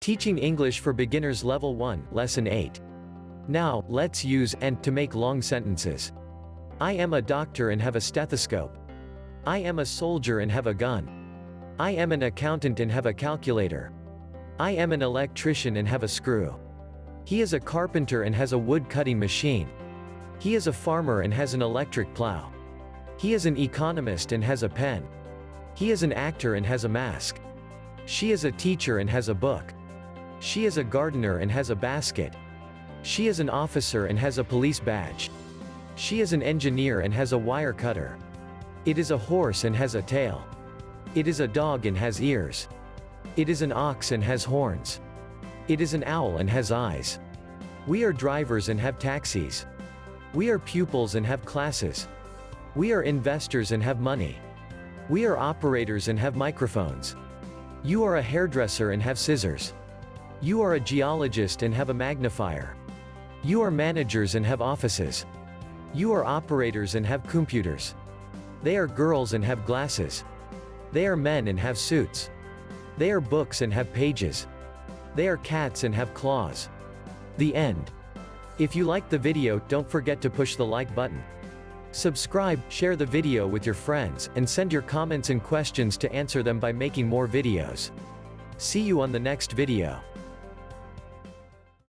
Teaching English for Beginners Level 1, Lesson 8. Now, let's use and to make long sentences. I am a doctor and have a stethoscope. I am a soldier and have a gun. I am an accountant and have a calculator. I am an electrician and have a screw. He is a carpenter and has a wood-cutting machine. He is a farmer and has an electric plow. He is an economist and has a pen. He is an actor and has a mask. She is a teacher and has a book. She is a gardener and has a basket. She is an officer and has a police badge. She is an engineer and has a wire cutter. It is a horse and has a tail. It is a dog and has ears. It is an ox and has horns. It is an owl and has eyes. We are drivers and have taxis. We are pupils and have classes. We are investors and have money. We are operators and have microphones. You are a hairdresser and have scissors. You are a geologist and have a magnifier. You are managers and have offices. You are operators and have computers. They are girls and have glasses. They are men and have suits. They are books and have pages. They are cats and have claws. The end. If you liked the video, don't forget to push the like button. Subscribe, share the video with your friends, and send your comments and questions to answer them by making more videos. See you on the next video.